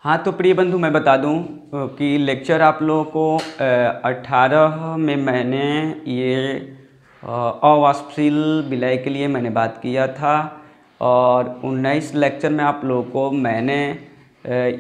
हाँ तो प्रिय बंधु मैं बता दूं कि लेक्चर आप लोगों को 18 में मैंने ये अवाष्पशील विलय के लिए मैंने बात किया था और 19 लेक्चर में आप लोगों को मैंने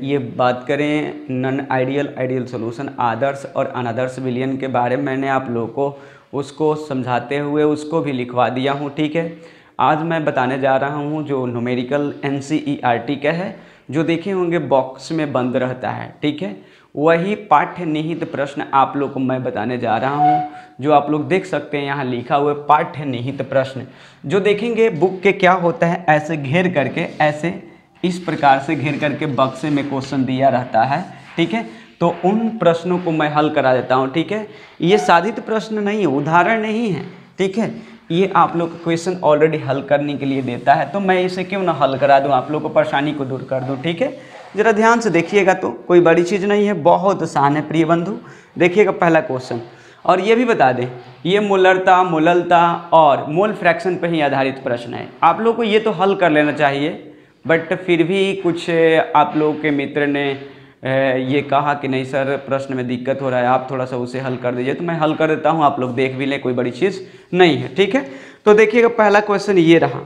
ये बात करें नॉन आइडियल आइडियल सॉल्यूशन आदर्श और अनादर्श विलयन के बारे में मैंने आप लोगों को उसको समझाते हुए उसको भी लिखवा दिया हूँ। ठीक है, आज मैं बताने जा रहा हूँ जो न्यूमेरिकल NCERT का है, जो देखे होंगे बॉक्स में बंद रहता है। ठीक है, वही पाठ्य निहित प्रश्न आप लोग को मैं बताने जा रहा हूँ, जो आप लोग देख सकते हैं यहाँ लिखा हुआ है पाठ्य निहित प्रश्न। जो देखेंगे बुक के क्या होता है, ऐसे घेर करके ऐसे इस प्रकार से घेर करके बक्से में क्वेश्चन दिया रहता है। ठीक है, तो उन प्रश्नों को मैं हल करा देता हूँ। ठीक है, ये साधित प्रश्न नहीं है, उदाहरण नहीं है। ठीक है, ये आप लोग को क्वेश्चन ऑलरेडी हल करने के लिए देता है, तो मैं इसे क्यों ना हल करा दूं, आप लोग को परेशानी को दूर कर दूं। ठीक है, जरा ध्यान से देखिएगा, तो कोई बड़ी चीज़ नहीं है, बहुत आसान है प्रिय बंधु। देखिएगा पहला क्वेश्चन, और ये भी बता दें ये मोलरता, मोललता और मोल फ्रैक्शन पर ही आधारित प्रश्न है। आप लोग को ये तो हल कर लेना चाहिए, बट फिर भी कुछ आप लोगों के मित्र ने ये कहा कि नहीं सर प्रश्न में दिक्कत हो रहा है, आप थोड़ा सा उसे हल कर दीजिए, तो मैं हल कर देता हूँ, आप लोग देख भी लें, कोई बड़ी चीज़ नहीं है। ठीक है, तो देखिएगा पहला क्वेश्चन ये रहा।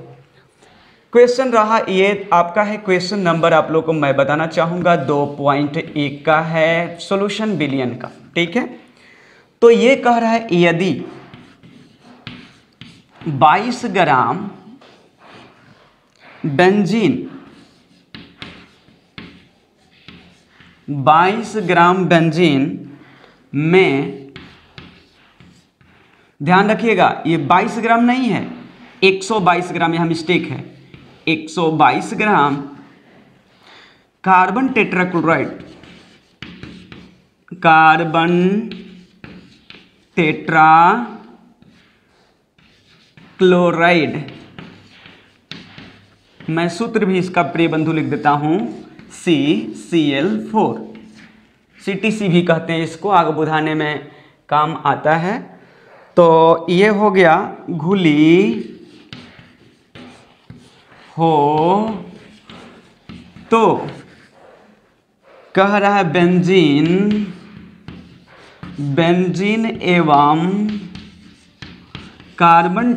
क्वेश्चन रहा ये आपका है, क्वेश्चन नंबर आप लोग को मैं बताना चाहूँगा 2.1 का है, सॉल्यूशन विलयन का। ठीक है, तो ये कह रहा है यदि 22 ग्राम बेंजीन 22 ग्राम बेंजीन में, ध्यान रखिएगा ये 22 ग्राम नहीं है, 122 ग्राम, यहाँ मिस्टेक है, 122 gram carbon tetrachloride, carbon tetrachloride, मैं सूत्र भी इसका प्रिय बंधु लिख देता हूं, CCl4, CTC भी कहते हैं इसको, आग बुझाने में काम आता है। तो ये हो गया घुली हो, तो कह रहा है बेंजीन एवं कार्बन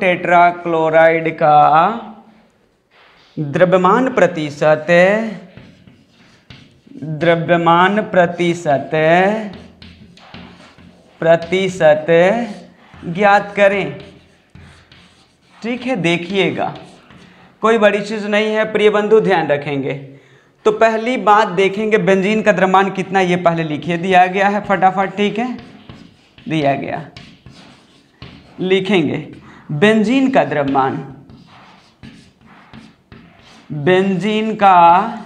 टेट्राक्लोराइड का द्रव्यमान प्रतिशत ज्ञात करें। ठीक है, देखिएगा कोई बड़ी चीज़ नहीं है प्रिय बंधु, ध्यान रखेंगे। तो पहली बात देखेंगे बेंजीन का द्रव्यमान कितना, ये पहले लिखिए, दिया गया है फटाफट। ठीक है, दिया गया, लिखेंगे बेंजीन का द्रव्यमान, बेंजीन का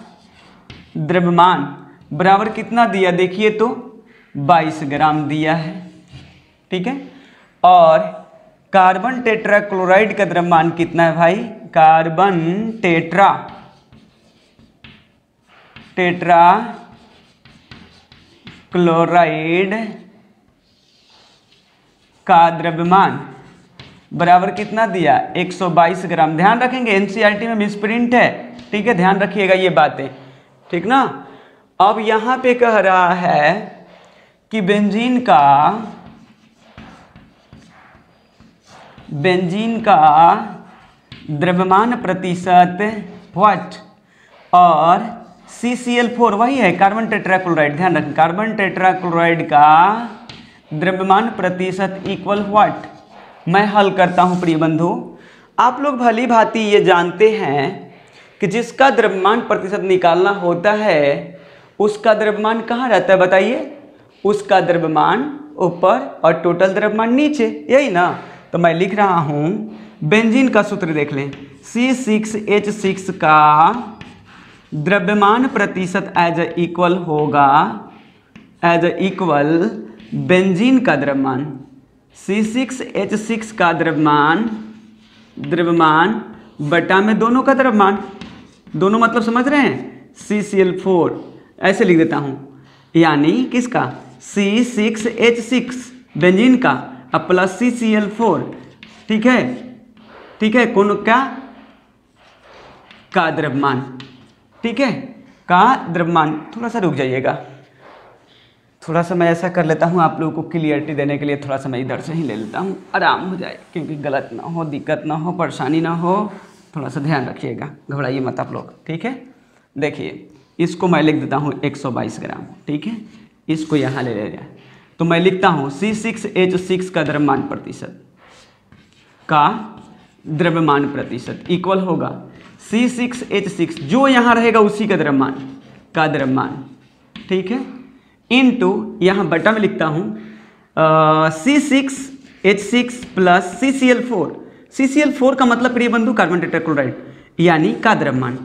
द्रव्यमान बराबर कितना दिया, देखिए तो 22 ग्राम दिया है। ठीक है, और कार्बन टेट्राक्लोराइड का द्रव्यमान कितना है भाई, कार्बन टेट्राक्लोराइड का द्रव्यमान बराबर कितना दिया, 122 ग्राम। ध्यान रखेंगे NCERT में मिसप्रिंट है। ठीक है, ध्यान रखिएगा ये बातें, ठीक ना। अब यहां पे कह रहा है कि बेंजीन का द्रव्यमान प्रतिशत व्हाट, और CCl4 वही है कार्बन टेट्राक्लोराइड, ध्यान रखें कार्बन टेट्राक्लोराइड का द्रव्यमान प्रतिशत इक्वल व्हाट। मैं हल करता हूं प्रिय बंधु, आप लोग भली भांति ये जानते हैं कि जिसका द्रव्यमान प्रतिशत निकालना होता है उसका द्रव्यमान कहाँ रहता है बताइए, उसका द्रव्यमान ऊपर और टोटल द्रव्यमान नीचे, यही ना। तो मैं लिख रहा हूं बेंजीन का सूत्र देख लें, C6H6 का द्रव्यमान प्रतिशत एज इक्वल होगा, एज इक्वल बेंजीन का द्रव्यमान, C6H6 का द्रव्यमान बटा में दोनों का द्रव्यमान, दोनों मतलब समझ रहे हैं, CCl4 ऐसे लिख देता हूं, यानी किसका C6H6 बेंजीन का, अब प्लस CCl4, ठीक है, ठीक है, कौन का द्रव्यमान, ठीक है, का द्रव्यमान। थोड़ा सा रुक जाइएगा, थोड़ा सा मैं ऐसा कर लेता हूँ आप लोगों को क्लियरिटी देने के लिए, थोड़ा सा मैं इधर से ही ले लेता हूँ, आराम हो जाए, क्योंकि गलत ना हो, दिक्कत ना हो, परेशानी ना हो, थोड़ा सा ध्यान रखिएगा, घबराइए मत आप लोग, ठीक है। देखिए इसको मैं लिख देता हूँ 122 ग्राम, ठीक है, इसको यहाँ ले जाए तो मैं लिखता हूँ C6H6 का द्रव्यमान प्रतिशत, का द्रव्यमान प्रतिशत इक्वल होगा C6H6 जो यहाँ रहेगा उसी का द्रव्यमान, का द्रव्यमान, ठीक है, इनटू यहाँ बटा में लिखता हूँ C6H6 प्लस CCl4। CCl4 का मतलब प्रिय बंधु कार्बन टेट्राक्लोराइड, यानी का द्रव्यमान,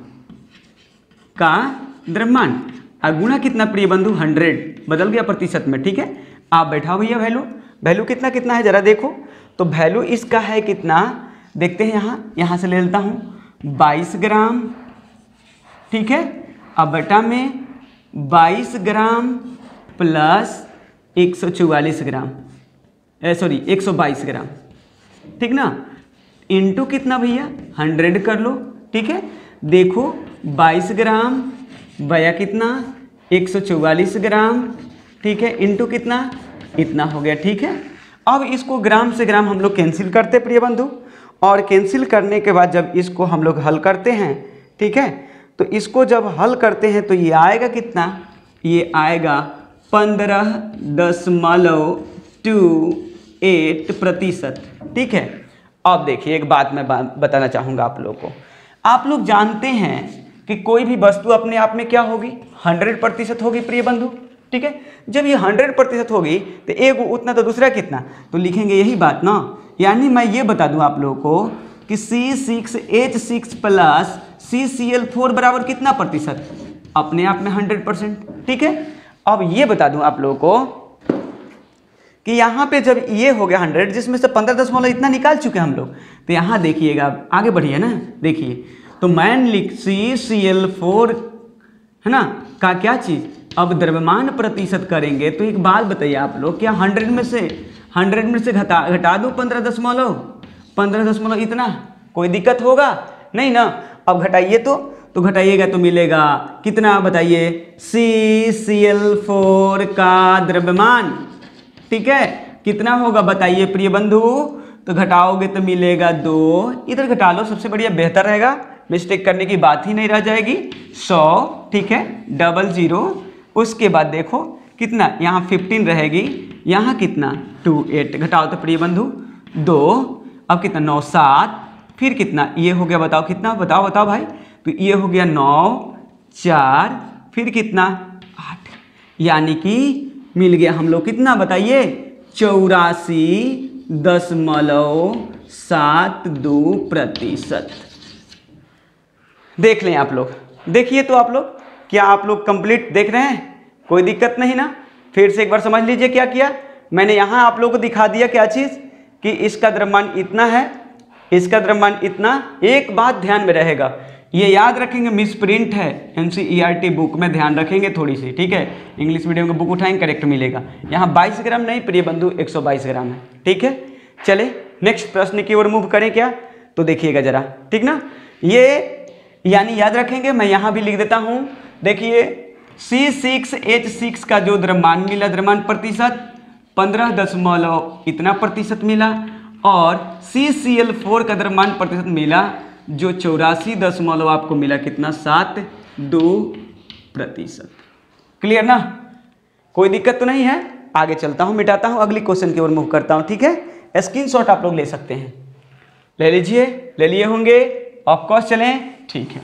का द्रव्यमान, और गुणा कितना प्रिय बंधु 100, बदल गया प्रतिशत में, ठीक है। आप बैठाओ भैया, वैल्यू कितना कितना है जरा देखो, तो वैल्यू इसका है कितना, देखते हैं यहाँ से ले लेता हूँ 22 ग्राम, ठीक है, अब बटा में 22 ग्राम प्लस 144 ग्राम, सॉरी 122 ग्राम, ठीक ना, इंटू कितना भैया 100 कर लो, ठीक है। देखो 22 ग्राम बया कितना 144 ग्राम, ठीक है, इंटू कितना इतना हो गया, ठीक है। अब इसको ग्राम से ग्राम हम लोग कैंसिल करते प्रिय बंधु, और कैंसिल करने के बाद जब इसको हम लोग हल करते हैं, ठीक है, तो इसको जब हल करते हैं तो ये आएगा कितना, ये आएगा 15.28%, ठीक है। अब देखिए एक बात मैं बताना चाहूँगा आप लोग को, आप लोग जानते हैं कि कोई भी वस्तु अपने आप में क्या होगी 100% होगी प्रिय बंधु, ठीक है। जब ये 100% होगी तो एक उतना तो दूसरा कितना, तो लिखेंगे यही बात ना, यानी मैं ये बता दूं आप लोगों को कि C6H6 प्लस CCl4 बराबर कितना प्रतिशत, अपने आप में 100%, ठीक है। अब ये बता दूं आप लोगों को कि यहाँ पे जब ये हो गया 100, जिसमें से 15 इतना निकाल चुके हम लोग, तो यहाँ देखिएगा आगे बढ़िए ना, देखिए तो मैं लिख CCl4 है ना का क्या चीज़, अब द्रव्यमान प्रतिशत करेंगे तो एक बात बताइए आप लोग, क्या 100 में से घटा दो 15 इतना, कोई दिक्कत होगा नहीं ना। अब घटाइए तो घटाइएगा तो मिलेगा कितना बताइए, CCl4 का द्रव्यमान, ठीक है, कितना होगा बताइए प्रिय बंधु, तो घटाओगे तो मिलेगा 2, इधर घटा लो सबसे बढ़िया बेहतर रहेगा, मिस्टेक करने की बात ही नहीं रह जाएगी, 100, ठीक है, 00, उसके बाद देखो कितना यहाँ 15 रहेगी, यहाँ कितना 28, घटाओ तो प्रिय बंधु 2, अब कितना 9 7, फिर कितना ये हो गया, बताओ कितना, बताओ भाई, तो ये हो गया 9 4, फिर कितना 8, यानी कि मिल गया हम लोग कितना बताइए 84.72%। देख लें आप लोग, देखिए तो आप लोग, क्या आप लोग कंप्लीट देख रहे हैं, कोई दिक्कत नहीं ना। फिर से एक बार समझ लीजिए क्या किया मैंने, यहाँ आप लोगों को दिखा दिया क्या चीज़, कि इसका द्रव्यमान इतना है, इसका द्रव्यमान इतना। एक बात ध्यान में रहेगा, ये याद रखेंगे, मिस प्रिंट है NCERT बुक में, ध्यान रखेंगे थोड़ी सी, ठीक है, इंग्लिश मीडियम का बुक उठाएंगे करेक्ट मिलेगा। यहाँ 22 ग्राम नहीं प्रिय बंधु 122 ग्राम है, ठीक है। चले नेक्स्ट प्रश्न की ओर मूव करें क्या, तो देखिएगा जरा, ठीक ना, ये यानी याद रखेंगे, मैं यहाँ भी लिख देता हूँ, देखिए C6H6 का जो द्रव्यमान मिला, द्रव्यमान प्रतिशत 15 इतना प्रतिशत मिला, और CCl4 का द्रव्यमान प्रतिशत मिला जो 84 आपको मिला, कितना 72%। क्लियर ना, कोई दिक्कत तो नहीं है। आगे चलता हूँ, मिटाता हूँ, अगली क्वेश्चन की ओर मूव करता हूँ, ठीक है। स्क्रीनशॉट आप लोग ले सकते हैं, ले लीजिए, ले लिए होंगे, ऑफकोर्स चलें, ठीक है।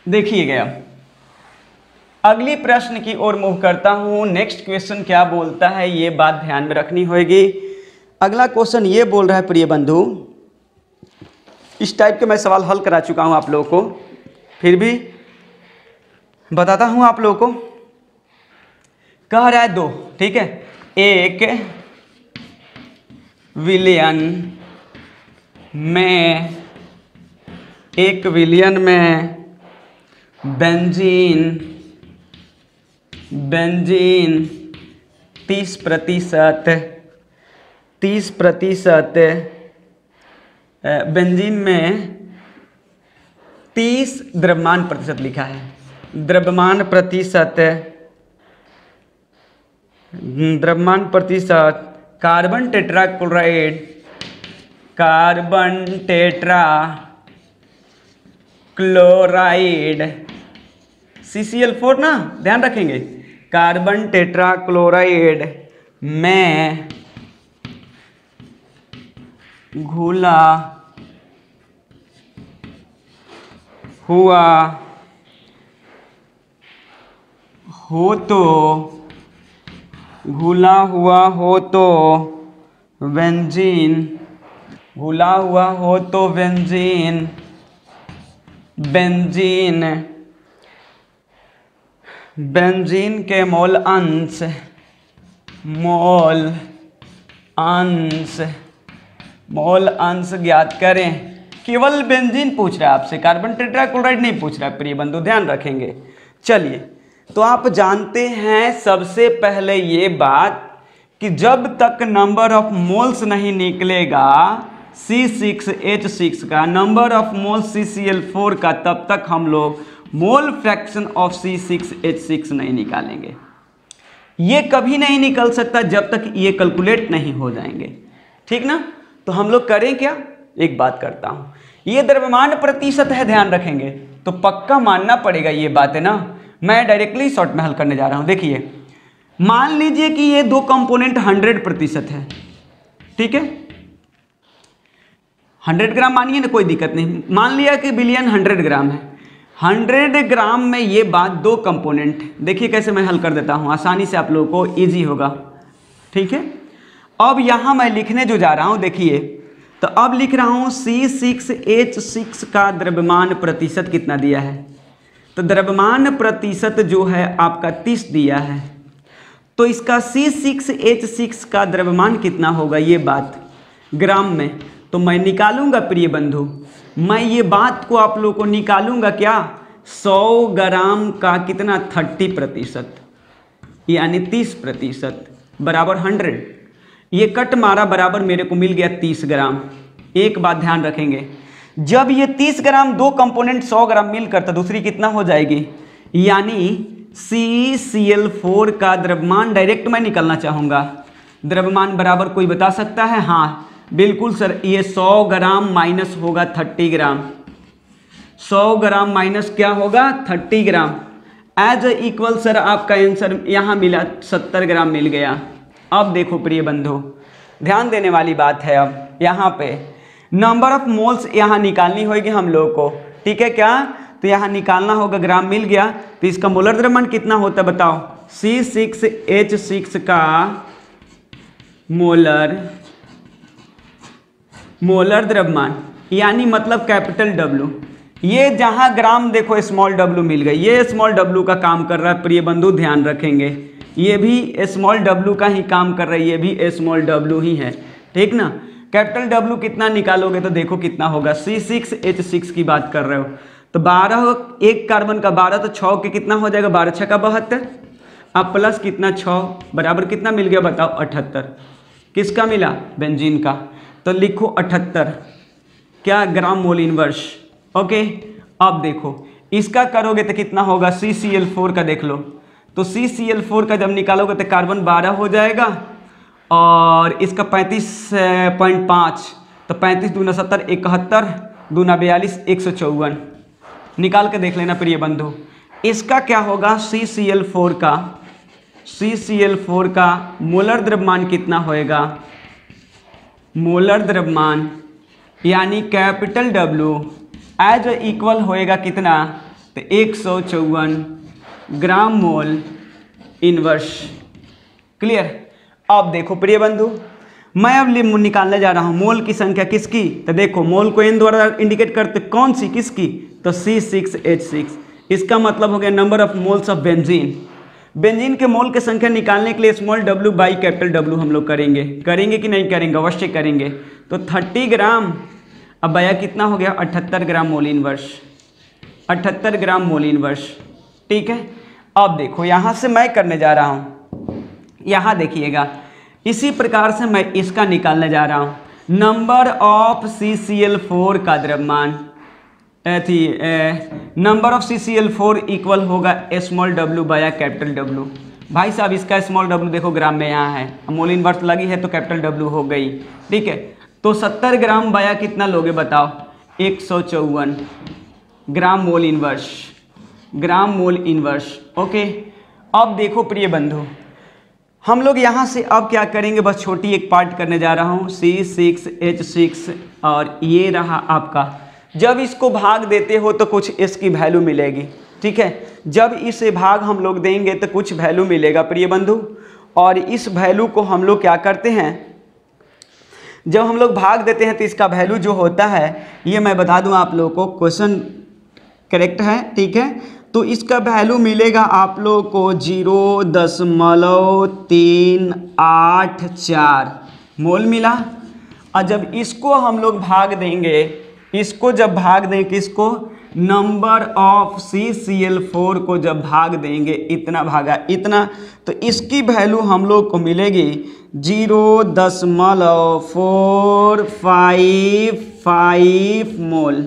देखिए गया, अगली प्रश्न की ओर मूव करता हूं। नेक्स्ट क्वेश्चन क्या बोलता है, ये बात ध्यान में रखनी होगी। अगला क्वेश्चन ये बोल रहा है प्रिय बंधु, इस टाइप के मैं सवाल हल करा चुका हूं आप लोगों को, फिर भी बताता हूं आप लोगों को। कह रहा है 2, ठीक है, 1 विलियन में 1 विलियन में बेंजीन 30% बेंजीन में 30 द्रव्यमान प्रतिशत लिखा है, द्रव्यमान प्रतिशत कार्बन टेट्राक्लोराइड CCl4 ना, ध्यान रखेंगे, कार्बन टेट्राक्लोराइड में घुला हुआ हो तो बेंजीन के मोल अंश ज्ञात करें। केवल बेंजीन पूछ रहा है आपसे, कार्बन टेट्राक्लोराइड नहीं पूछ रहा है प्रिय बंधु, ध्यान रखेंगे। चलिए, तो आप जानते हैं सबसे पहले ये बात कि जब तक नंबर ऑफ मोल्स नहीं निकलेगा C6H6 का, नंबर ऑफ मोल्स CCl4 का, तब तक हम लोग मोल फ्रैक्शन ऑफ C6H6 नहीं निकालेंगे। ये कभी नहीं निकल सकता जब तक ये कैलकुलेट नहीं हो जाएंगे, ठीक ना। तो हम लोग करें क्या, एक बात करता हूं, ये द्रव्यमान प्रतिशत है, ध्यान रखेंगे, तो पक्का मानना पड़ेगा ये बात है ना। मैं डायरेक्टली शॉर्ट में हल करने जा रहा हूं। देखिए, मान लीजिए कि ये 2 कंपोनेंट 100% है, ठीक है, 100 ग्राम मानिए ना, कोई दिक्कत नहीं। मान लिया कि बिलियन 100 ग्राम है, 100 ग्राम में ये बात 2 कंपोनेंट, देखिए कैसे मैं हल कर देता हूं, आसानी से आप लोगों को ईजी होगा, ठीक है। अब यहां मैं लिखने जो जा रहा हूं, देखिए, तो अब लिख रहा हूं C6H6 का द्रव्यमान प्रतिशत कितना दिया है, तो द्रव्यमान प्रतिशत जो है आपका 30 दिया है, तो इसका C6H6 का द्रव्यमान कितना होगा, ये बात ग्राम में, तो मैं निकालूंगा प्रिय बंधु, मैं ये बात को आप लोगों को निकालूंगा क्या, 100 ग्राम का कितना 30%, यानी 30% बराबर 100, ये कट मारा बराबर मेरे को मिल गया 30 ग्राम। एक बात ध्यान रखेंगे, जब ये 30 ग्राम 2 कंपोनेंट 100 ग्राम मिलकर तो दूसरी कितना हो जाएगी, यानी CCl4 का द्रव्यमान डायरेक्ट मैं निकालना चाहूँगा, द्रव्यमान बराबर कोई बता सकता है, हाँ बिल्कुल सर, ये 100 ग्राम माइनस होगा 30 ग्राम, 100 ग्राम माइनस क्या होगा 30 ग्राम, एज इक्वल सर आपका आंसर यहाँ मिला 70 ग्राम मिल गया। अब देखो प्रिय बंधु, ध्यान देने वाली बात है, अब यहाँ पे नंबर ऑफ मोल्स यहाँ निकालनी होगी हम लोग को, ठीक है क्या, तो यहाँ निकालना होगा, ग्राम मिल गया, तो इसका मोलर द्रव्यमान कितना होता है बताओ, C6H6 का मोलर द्रव्यमान, यानी मतलब कैपिटल W, ये जहाँ ग्राम देखो स्मॉल w मिल गई, ये स्मॉल w का काम कर रहा है प्रिय बंधु, ध्यान रखेंगे, ये भी स्मॉल w का ही काम कर रहा है, ये भी स्मॉल w ही है, ठीक ना। कैपिटल W कितना निकालोगे तो देखो कितना होगा, C6H6 की बात कर रहे हो, तो 12 एक कार्बन का 12 तो 6 के कितना हो जाएगा, 12 6 का 72, अब प्लस कितना 6 बराबर कितना मिल गया बताओ 78, किसका मिला बेंजीन का, तो लिखो 78 क्या ग्राम मोल इनवर्स, ओके। अब देखो इसका करोगे तो कितना होगा, CCl4 का देख लो, तो CCl4 का जब निकालोगे तो कार्बन 12 हो जाएगा और इसका 35.5, तो 35 दूना 70, 71 दूना 42, 154, निकाल के देख लेना प्रिय बंधु। इसका क्या होगा, CCl4 का मोलर द्रव्यमान कितना होएगा, मोलर द्रव्यमान यानी कैपिटल W एज इक्वल होएगा कितना, तो 154 ग्राम मोल इनवर्स, क्लियर। अब देखो प्रिय बंधु, मैं अब निकालने जा रहा हूं मोल की संख्या किसकी, तो देखो मोल को n द्वारा इंडिकेट करते, कौन सी किसकी, तो C6H6, इसका मतलब हो गया number of moles of benzene. Benzene के मोल की संख्या निकालने के लिए small w by capital W हम लोग करेंगे कि नहीं करेंगे, अवश्य करेंगे। तो 30 ग्राम अब बया कितना हो गया 78 ग्राम मोल इनवर्स, 78 ग्राम मोल इनवर्स। ठीक है, अब देखो यहाँ से मैं करने जा रहा हूँ, यहाँ देखिएगा इसी प्रकार से मैं इसका निकालने जा रहा हूँ। नंबर ऑफ CCl4 का द्रव्यमान नंबर ऑफ CCl4 इक्वल होगा स्मॉल w बाया कैपिटल W। भाई साहब इसका स्मॉल w देखो ग्राम में यहाँ है, मोल इनवर्स लगी है तो कैपिटल W हो गई। ठीक है, तो 70 ग्राम बाया कितना लोगे बताओ, 154 ग्राम मोल इनवर्स, ग्राम मोल इनवर्स। ओके, अब देखो प्रिय बंधु, हम लोग यहाँ से अब क्या करेंगे, बस छोटी एक पार्ट करने जा रहा हूँ C6H6 और ये रहा आपका। जब इसको भाग देते हो तो कुछ इसकी वैल्यू मिलेगी। ठीक है, जब इसे भाग हम लोग देंगे तो कुछ वैल्यू मिलेगा प्रिय बंधु, और इस वैल्यू को हम लोग क्या करते हैं, जब हम लोग भाग देते हैं तो इसका वैल्यू जो होता है, ये मैं बता दूं आप लोगों को, क्वेश्चन करेक्ट है। ठीक है, तो इसका वैल्यू मिलेगा आप लोगों को 0.384 मोल मिला। और जब इसको हम लोग भाग देंगे, इसको जब भाग दें किसको, नंबर ऑफ CCl4 को जब भाग देंगे, इतना भागा इतना, तो इसकी वैल्यू हम लोग को मिलेगी 0.455 मोल।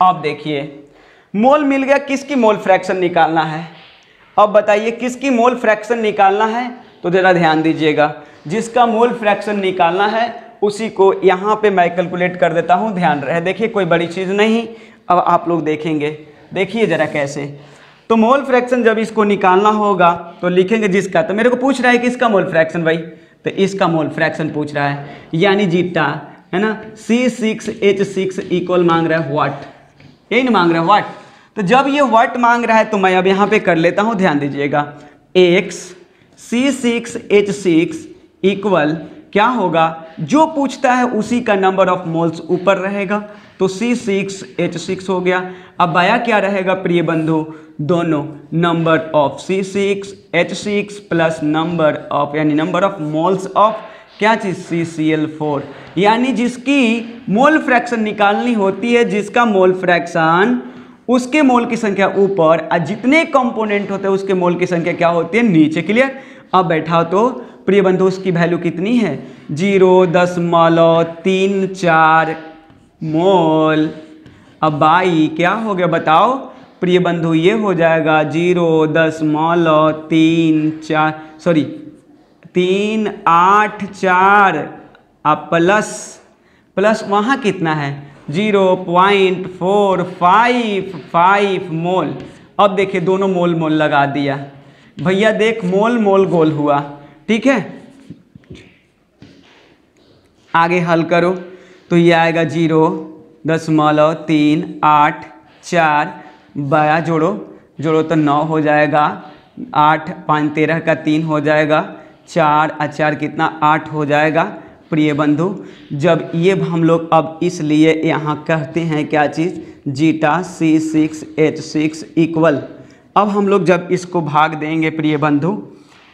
अब देखिए मोल मिल गया, किसकी मोल फ्रैक्शन निकालना है, अब बताइए किसकी मोल फ्रैक्शन निकालना है, तो ज़रा ध्यान दीजिएगा, जिसका मोल फ्रैक्शन निकालना है उसी को यहाँ पे मैं कैलकुलेट कर देता हूँ। ध्यान रहे, देखिए कोई बड़ी चीज़ नहीं, अब आप लोग देखेंगे, देखिए ज़रा कैसे। तो मोल फ्रैक्शन जब इसको निकालना होगा तो लिखेंगे जिसका, तो मेरे को पूछ रहा है किसका मोल फ्रैक्शन भाई, तो इसका मोल फ्रैक्शन पूछ रहा है, यानी जीटा है ना। C6H6 इक्वल मांग रहा है वाट, यही ना मांग रहा है वाट। तो जब ये वाट मांग रहा है तो मैं अब यहाँ पे कर लेता हूँ, ध्यान दीजिएगा, x C6H6 इक्वल क्या होगा, जो पूछता है उसी का नंबर ऑफ मोल्स ऊपर रहेगा, तो C6H6 हो गया। अब बाया क्या रहेगा प्रिय बंधु, दोनों number of C6H6 plus number of, यानी नंबर ऑफ मोल्स ऑफ क्या चीज़, CCl4, यानी जिसकी मोल फ्रैक्शन निकालनी होती है, जिसका मोल फ्रैक्शन उसके मोल की संख्या ऊपर और जितने कंपोनेंट होते हैं उसके मोल की संख्या क्या होती है, नीचे। क्लियर, अब बैठाओ तो प्रिय बंधु उसकी वैल्यू कितनी है, 0.34 मोल। अब बाई क्या हो गया बताओ प्रिय बंधु, ये हो जाएगा 384 अब प्लस वहाँ कितना है 0.455 मोल। अब देखिए दोनों मोल मोल लगा दिया भैया, देख मोल मोल गोल हुआ। ठीक है, आगे हल करो तो ये आएगा 0.384, बाया जोड़ो तो 9 हो जाएगा, 8 5 13 का 3 हो जाएगा, 4 और 4 कितना 8 हो जाएगा। प्रिय बंधु जब ये हम लोग अब इसलिए यहाँ कहते हैं क्या चीज़, जीटा C6H6 इक्वल, अब हम लोग जब इसको भाग देंगे प्रिय बंधु,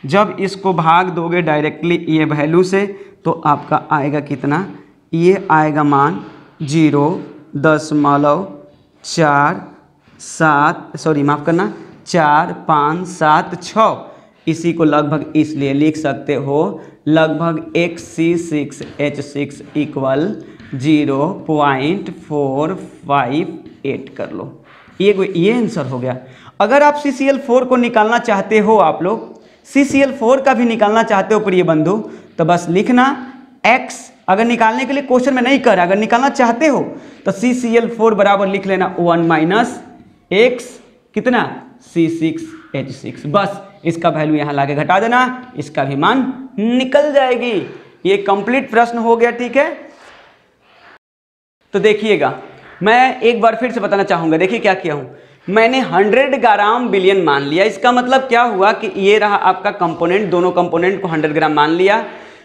जब इसको भाग दोगे डायरेक्टली ये वैल्यू से, तो आपका आएगा कितना, ये आएगा मान 0.456, इसी को लगभग इसलिए लिख सकते हो लगभग एक C6H6 इक्वल 0.458 कर लो, ये आंसर हो गया। अगर आप CCl4 को निकालना चाहते हो, आप लोग CCl4 का भी निकालना चाहते हो प्रिय बंधु, तो बस लिखना x, अगर निकालने के लिए क्वेश्चन में नहीं कर, अगर निकालना चाहते हो तो CCl4 बराबर लिख लेना 1 माइनस x कितना C6H6, बस इसका वैल्यू यहाँ लाके घटा देना, इसका भी मान निकल जाएगी। ये कंप्लीट प्रश्न हो गया। ठीक है, तो देखिएगा मैं एक बार फिर से बताना चाहूँगा, देखिए क्या किया हूँ, मैंने 100 ग्राम बिलियन मान लिया। इसका मतलब क्या हुआ कि ये रहा आपका कंपोनेंट, दोनों कंपोनेंट को 100 ग्राम मान लिया।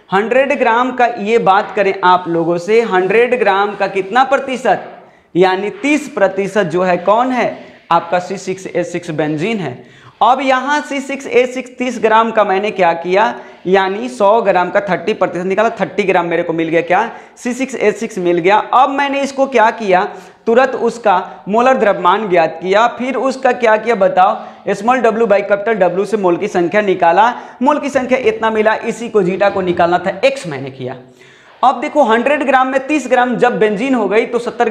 100 ग्राम का ये बात करें आप लोगों से, 100 ग्राम का कितना प्रतिशत, यानी 30% जो है कौन है आपका C6H6 बेंजीन है, अब यहाँ C6H6 30 ग्राम का मैंने क्या किया, यानी 100 ग्राम का 30% निकाला, 30 ग्राम मेरे को मिल गया क्या, C6H6 मिल गया। अब मैंने इसको क्या किया, तुरंत उसका मोलर द्रव्यमान ज्ञात किया, फिर उसका क्या किया बताओ, small w by capital W से मोल की संख्या निकाला, मोल की संख्या इतना मिला, इसी को जीटा को निकालना था, x मैंने किया। अब देखो 100 ग्राम में 30 ग्राम जब बेंजीन हो गई तो 70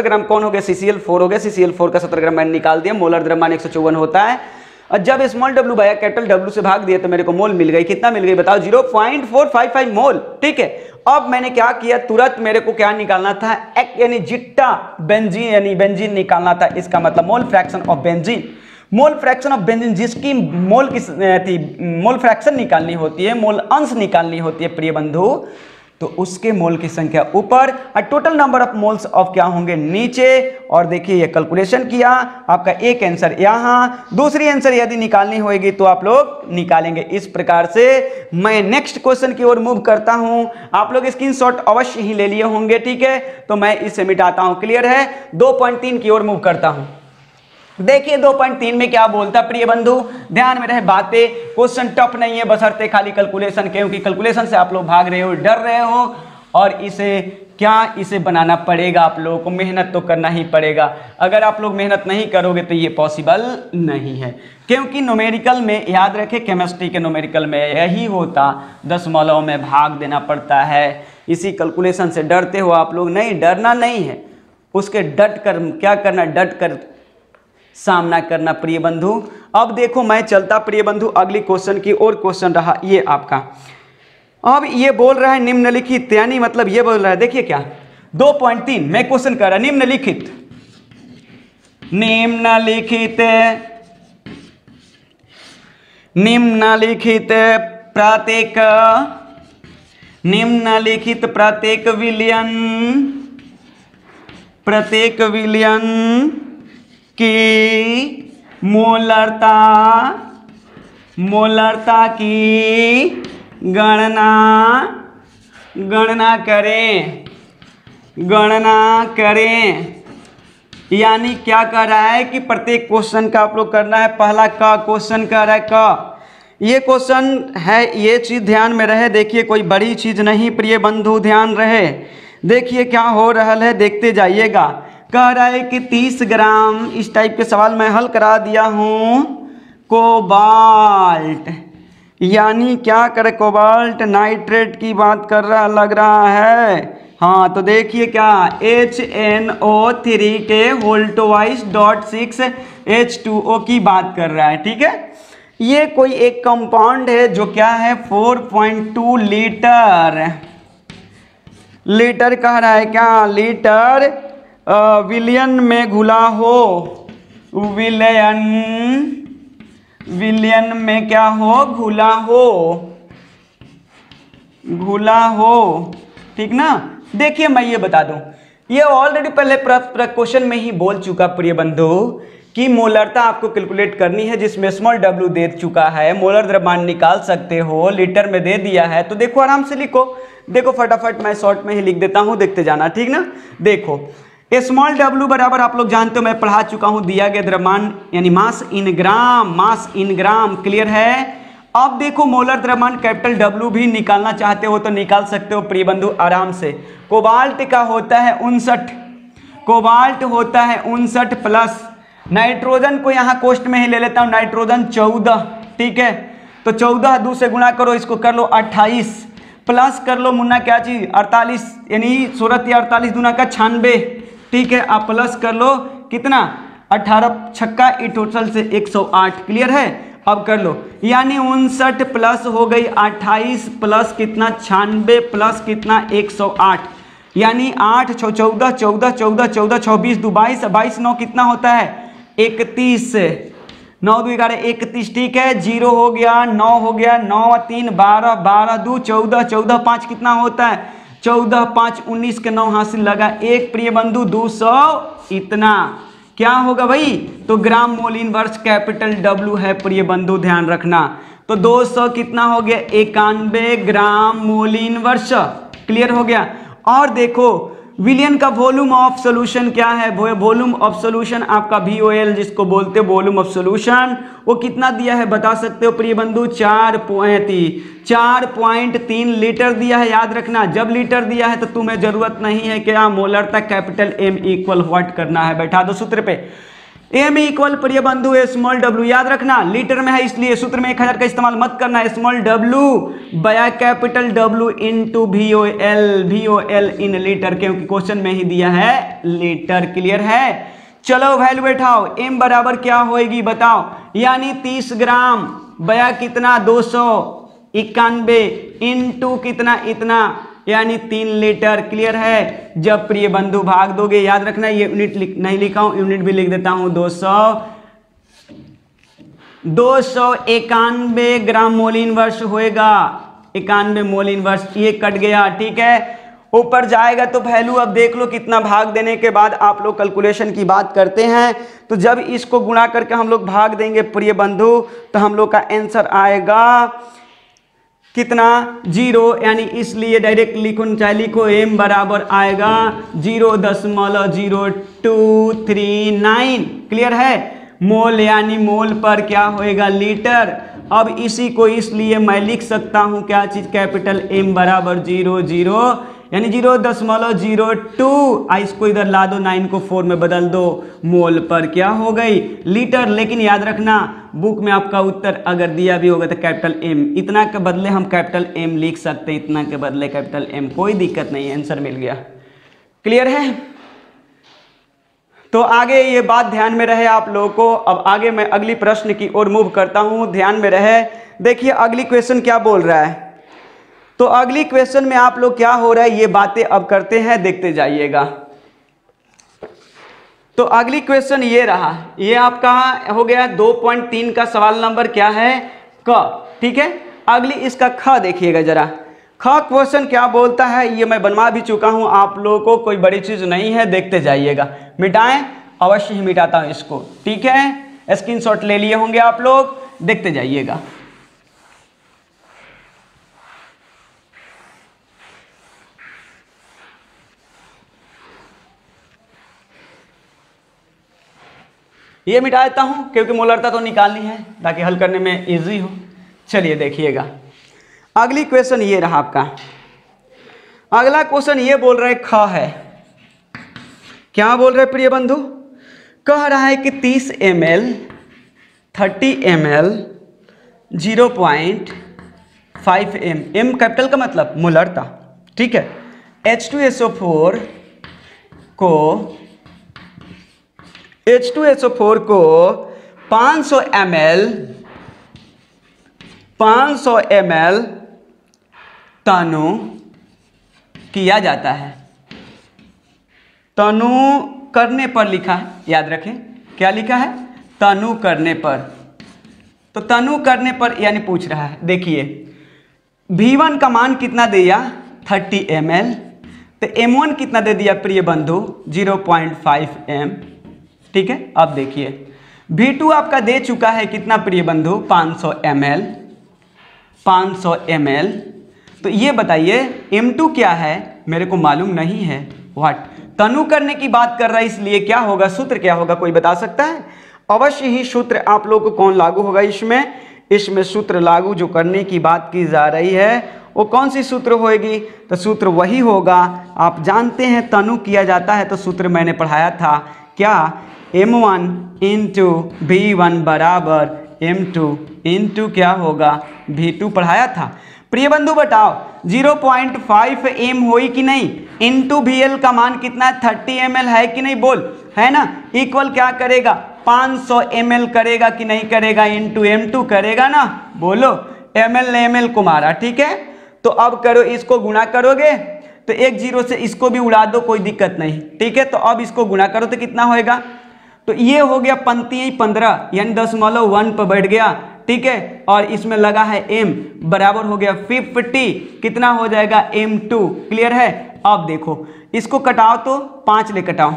ग्राम कौन हो गया, CCl4 हो गया, CCl4 का 70 ग्राम मैंने निकाल दिया, मोलर द्रव्यमान 154 होता है। और जब small w by capital W से भाग दिया तो मेरे को मोल मिल गई, कितना मिल गई बताओ, 0.455 मोल। ठीक है, अब मैंने क्या किया, तुरंत मेरे को क्या निकालना था, यानी जिट्टा बेंजीन यानी बेंजीन निकालना था, इसका मतलब mole fraction of benzene. Mole fraction of benzene जिसकी मोल की मोल फ्रैक्शन निकालनी होती है, मोल अंश निकालनी होती है प्रिय बंधु, तो उसके मोल की संख्या ऊपर और total number of moles of क्या होंगे नीचे। और देखिए ये कैलकुलेशन किया, आपका एक आंसर यहाँ, दूसरी आंसर यदि निकालनी होगी तो आप लोग निकालेंगे। इस प्रकार से मैं नेक्स्ट क्वेश्चन की ओर मूव करता हूं, आप लोग स्क्रीनशॉट अवश्य ही ले लिए होंगे। ठीक है, तो मैं इसे मिटाता हूं, क्लियर है। 2.3 की ओर मूव करता हूं। देखिए 2.3 में क्या बोलता प्रिय बंधु, ध्यान में रहे बातें, क्वेश्चन टफ नहीं है, बशर्ते खाली कैलकुलेशन, क्योंकि कैलकुलेशन से आप लोग भाग रहे हो, डर रहे हो, और इसे बनाना पड़ेगा, आप लोगों को मेहनत तो करना ही पड़ेगा। अगर आप लोग मेहनत नहीं करोगे तो ये पॉसिबल नहीं है, क्योंकि न्यूमेरिकल में याद रखें, केमिस्ट्री के न्यूमेरिकल में यही होता, दशमलव में भाग देना पड़ता है। इसी कैलकुलेशन से डरते हो आप लोग, नहीं डरना नहीं है, उसके डट कर क्या करना, डट कर सामना करना प्रिय बंधु। अब देखो मैं चलता प्रिय बंधु अगली क्वेश्चन की ओर। क्वेश्चन रहा ये आपका, अब ये बोल रहा है निम्नलिखित, यानी मतलब ये बोल रहा है, देखिए क्या 2.3 में क्वेश्चन कर रहा है, निम्नलिखित प्रत्येक विलयन की मोलरता की गणना करें। यानी क्या कर रहा है कि प्रत्येक क्वेश्चन का आप लोग करना है, पहला का क्वेश्चन कर रहा है का, ये क्वेश्चन है, ये चीज ध्यान में रहे। देखिए कोई बड़ी चीज नहीं प्रिय बंधु, ध्यान रहे। देखिए क्या हो रहा है, देखते जाइएगा। कह रहा है कि 30 ग्राम, इस टाइप के सवाल मैं हल करा दिया हूं, कोबाल्ट, यानी क्या करे, कोबाल्ट नाइट्रेट की बात कर रहा लग रहा है। हाँ तो देखिए क्या, HNO3 के (6) H2O की बात कर रहा है। ठीक है, ये कोई एक कंपाउंड है जो क्या है 4.2 लीटर कह रहा है, क्या लीटर विलियन में घुला हो, विलियन में क्या हो, घुला हो। ठीक ना, देखिए मैं ये बता दूं, ये ऑलरेडी पहले क्वेश्चन में ही बोल चुका प्रिय बंधु कि मोलरता आपको कैलकुलेट करनी है, जिसमें स्मॉल w दे चुका है, मोलर द्रव्यमान निकाल सकते हो, लीटर में दे दिया है। तो देखो आराम से लिखो, देखो फटाफट मैं शॉर्ट में ही लिख देता हूं, देखते जाना। ठीक ना, देखो स्मॉल w बराबर आप लोग जानते हो, मैं पढ़ा चुका हूं, दिया गया द्रव्यमान यानी मास इन ग्राम, क्लियर है। अब देखो मोलर द्रव्यमान कैपिटल W भी निकालना चाहते हो तो निकाल सकते हो प्रिय बंधु आराम से। कोबाल्ट का होता है 59 प्लस नाइट्रोजन को यहाँ कोष्ट में ही ले लेता हूँ, नाइट्रोजन 14। ठीक है, तो 14 2 से गुणा करो, इसको कर लो 28 प्लस कर लो मुन्ना क्या चीज 48, यानी 16 48 दूना का 96। ठीक है, आप प्लस कर लो कितना 18 छक्का टोटल से 108, क्लियर है। अब कर लो, यानी 59 प्लस हो गई 28 प्लस कितना 96 प्लस कितना 108, यानी 8 6 14 14 14 14 24 2 22 22 9 कितना होता है 31, 9 2 11 31। ठीक है, 0 हो गया, 9 हो गया, 9 3 12 12 2 14 14 5 कितना होता है 14 5 19 के 9 हासिल लगा, एक प्रिय बंधु 200 इतना क्या होगा भाई, तो ग्राम मोल इनवर्स कैपिटल W है प्रिय बंधु, ध्यान रखना। तो 200 कितना हो गया 91 ग्राम मोल इनवर्स, क्लियर हो गया। और देखो विलियन का वॉल्यूम ऑफ सॉल्यूशन क्या है? वॉल्यूम ऑफ सॉल्यूशन आपका VOL जिसको बोलते हैं वॉल्यूम ऑफ सॉल्यूशन, वो कितना दिया है बता सकते हो प्रिय बंधु? 4.3 लीटर दिया है। याद रखना जब लीटर दिया है तो तुम्हें जरूरत नहीं है क्या मोलर तक कैपिटल M इक्वल व्हाट करना है, बैठा दो सूत्र पे। M इक्वल प्रिय बंधु स्मॉल w, याद रखना लीटर में है इसलिए सूत्र में 1000 का इस्तेमाल मत करना है। स्मॉल w बया capital W into VOL in litre, क्योंकि क्वेश्चन में ही दिया है लीटर। क्लियर है? चलो वैल्यू बैठाओ। M बराबर क्या होएगी बताओ? यानी 30 ग्राम बया कितना 291 इंटू कितना इतना यानी 3 लीटर। क्लियर है? जब प्रिय बंधु भाग दोगे, याद रखना ये यूनिट नहीं लिखा हूं, यूनिट भी लिख देता हूं। 291 ग्राम मोल इनवर्स होएगा। 91 मोल इनवर्स, ये कट गया। ठीक है, ऊपर जाएगा तो वैल्यू अब देख लो कितना भाग देने के बाद आप लोग कैलकुलेशन की बात करते हैं। तो जब इसको गुणा करके हम लोग भाग देंगे प्रिय बंधु तो हम लोग का आंसर आएगा कितना? 0, यानी इसलिए डायरेक्ट लिखो, चाहे लिखो M बराबर आएगा 0.0239। क्लियर है? मोल यानी मोल पर क्या होएगा? लीटर। अब इसी को इसलिए मैं लिख सकता हूं क्या चीज? कैपिटल M बराबर 00 यानी 0.02। इसको इधर ला दो, 9 को 4 में बदल दो, मोल पर क्या हो गई? लीटर। लेकिन याद रखना बुक में आपका उत्तर अगर दिया भी होगा तो कैपिटल M, इतना के बदले हम कैपिटल M लिख सकते, इतना के बदले कैपिटल M, कोई दिक्कत नहीं, आंसर मिल गया। क्लियर है? तो आगे ये बात ध्यान में रहे आप लोगों को। अब आगे मैं अगली प्रश्न की ओर मूव करता हूं, ध्यान में रहे। देखिए अगली क्वेश्चन क्या बोल रहा है। तो अगली क्वेश्चन में आप लोग क्या हो रहा है ये बातें अब करते हैं, देखते जाइएगा। तो अगली क्वेश्चन ये रहा, ये आपका हो गया 2.3 का सवाल नंबर क्या है? क। ठीक है, अगली इसका ख देखिएगा जरा। ख क्वेश्चन क्या बोलता है ये मैं बनवा भी चुका हूं, आप लोगों को कोई बड़ी चीज नहीं है, देखते जाइएगा। मिटाएं? अवश्य ही मिटाता हूं इसको। ठीक है, स्क्रीनशॉट ले लिए होंगे आप लोग, देखते जाइएगा। ये मिटा देता हूं क्योंकि मोलरता तो निकालनी है ताकि हल करने में इजी हो। चलिए देखिएगा, अगली क्वेश्चन ये रहा आपका। अगला क्वेश्चन ये बोल रहा है ख है। क्या बोल रहे प्रिय बंधु? कह रहा है कि 30 ml 30 ml 0.5 m कैपिटल का मतलब मोलरता। ठीक है, H2SO4 को 500 ml तनु किया जाता है। तनु करने पर लिखा है, याद रखें क्या लिखा है? तनु करने पर। तो तनु करने पर यानी पूछ रहा है, देखिए V1 का मान कितना दिया? 30 ml। तो M1 कितना दे दिया प्रिय बंधु? 0.5 m। ठीक है, अब देखिए V2 आपका दे चुका है कितना प्रिय बंधु? 500 ml। 500 ml। तो ये बताइए M2 क्या है? मेरे को मालूम नहीं है। व्हाट? तनु करने की बात कर रहा है, इसलिए क्या होगा? सूत्र क्या होगा? कोई बता सकता है? अवश्य ही सूत्र आप लोगों को कौन लागू होगा इसमें सूत्र लागू जो करने की बात की जा रही है वो कौन सी सूत्र होएगी? तो सूत्र वही होगा, आप जानते हैं तनु किया जाता है तो सूत्र मैंने पढ़ाया था क्या? M1 इंटू V1 बराबर M2 इंटू क्या होगा? V2 पढ़ाया था। प्रिय बंधु बताओ 0.5 m होई कि नहीं? इंटू VL का मान कितना है? 30 ml है कि नहीं? बोल, है ना? इक्वल क्या करेगा? 500 ml करेगा कि नहीं करेगा? इंटू M2 करेगा ना? बोलो, ml ने ml को मारा। ठीक है, तो अब करो, इसको गुणा करोगे तो एक 0 से इसको भी उड़ा दो, कोई दिक्कत नहीं। ठीक है, तो अब इसको गुणा करो तो कितना होएगा? तो ये हो गया 15 यानी 10.1 पर बैठ गया। ठीक है, और इसमें लगा है m बराबर हो गया 50। कितना हो जाएगा? M2। क्लियर है? अब देखो इसको कटाओ तो 5 ले कटाओ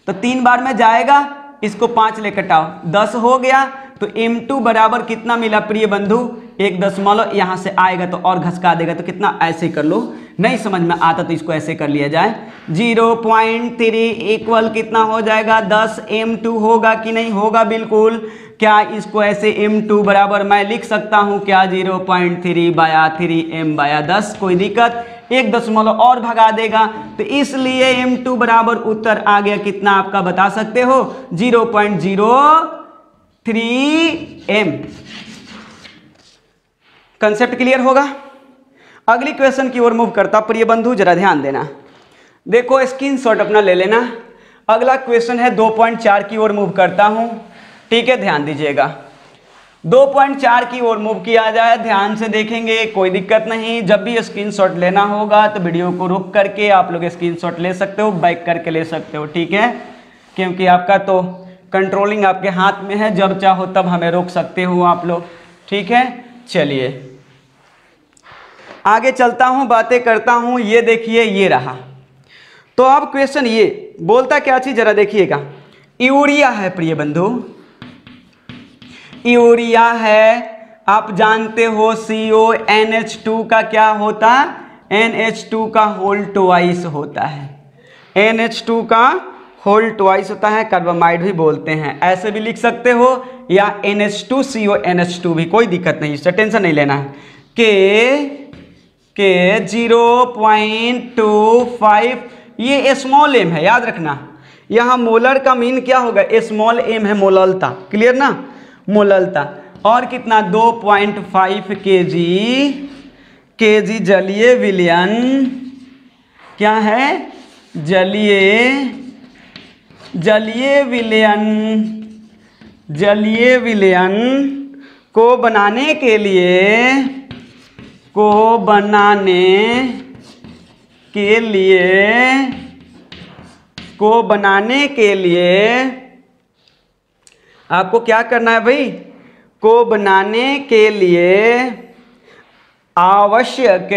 तो 3 बार में जाएगा, इसको 5 ले कटाओ 10 हो गया। तो M2 बराबर कितना मिला प्रिय बंधु? 1 दशमलव यहाँ से आएगा तो और घसका देगा, तो कितना ऐसे कर लो, नहीं समझ में आता तो इसको ऐसे कर लिया जाए। 0.3 इक्वल कितना हो जाएगा 10 m2 होगा कि नहीं होगा, बिल्कुल। क्या इसको ऐसे m2 बराबर मैं लिख सकता हूँ क्या 0.3/3m/10, कोई दिक्कत, 1 दशमलव और भगा देगा, तो इसलिए m2 बराबर उत्तर आ गया कितना आपका बता सकते हो 0.03m। कंसेप्ट क्लियर होगा। अगली क्वेश्चन की ओर मूव करता प्रिय बंधु, जरा ध्यान देना, देखो स्क्रीनशॉट अपना ले लेना। अगला क्वेश्चन है 2.4 की ओर मूव करता हूं, ठीक है, ध्यान दीजिएगा। 2.4 की ओर मूव किया जाए, ध्यान से देखेंगे, कोई दिक्कत नहीं। जब भी स्क्रीनशॉट लेना होगा तो वीडियो को रुक करके आप लोग स्क्रीनशॉट ले सकते हो, बैक करके ले सकते हो, ठीक है, क्योंकि आपका तो कंट्रोलिंग आपके हाथ में है, जब चाहो तब हमें रोक सकते हो आप लोग, ठीक है। चलिए आगे चलता हूं, बातें करता हूं। ये देखिए, ये रहा। तो अब क्वेश्चन ये बोलता क्या चीज, जरा देखिएगा। यूरिया है प्रिय बंधु, यूरिया है, आप जानते हो CONH2 का क्या होता, NH2 का होल ट्वाइस होता है, NH2 का होल ट्वाइस होता है, कार्बामाइड भी बोलते हैं, ऐसे भी लिख सकते हो, या NH2CONH2 भी, कोई दिक्कत नहीं, इससे टेंशन नहीं लेना है। के 0.25, ये स्मॉल m है, याद रखना। यहाँ मोलर का मीन क्या होगा, स्मॉल m है, मोललता, क्लियर ना, मोललता। और कितना 2.5 kg जलीय विलयन, क्या है, जलीय विलयन को बनाने के लिए आपको क्या करना है भाई, को बनाने के लिए आवश्यक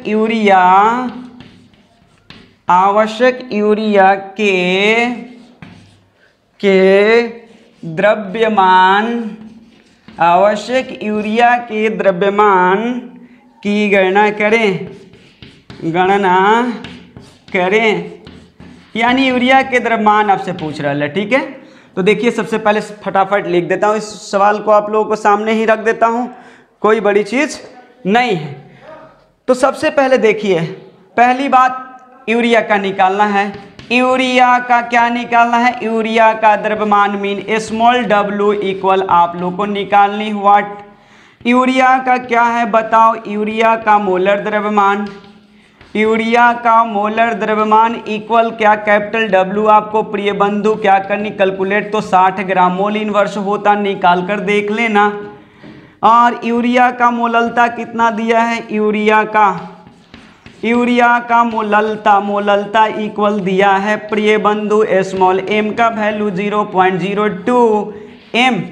यूरिया के द्रव्यमान की गणना करें, यानी यूरिया के द्रव्यमान आपसे पूछ रहा है, ठीक है। तो देखिए, सबसे पहले फटाफट लिख देता हूँ, इस सवाल को आप लोगों को सामने ही रख देता हूँ, कोई बड़ी चीज नहीं है। तो सबसे पहले देखिए, पहली बात यूरिया का निकालना है। यूरिया का क्या निकालना है, यूरिया का द्रव्यमान मीन स्मॉल w इक्वल आप लोग को निकालनी व्हाट, यूरिया का क्या है बताओ, यूरिया का मोलर द्रव्यमान इक्वल क्या, कैपिटल W आपको प्रिय बंधु क्या करनी, कैलकुलेट, तो 60 ग्राम मोल इनवर्स होता, निकाल कर देख लेना। और यूरिया का मोललता कितना दिया है, यूरिया का मोललता इक्वल दिया है प्रिय बंधु स्मॉल m का वैल्यू 0.02 m,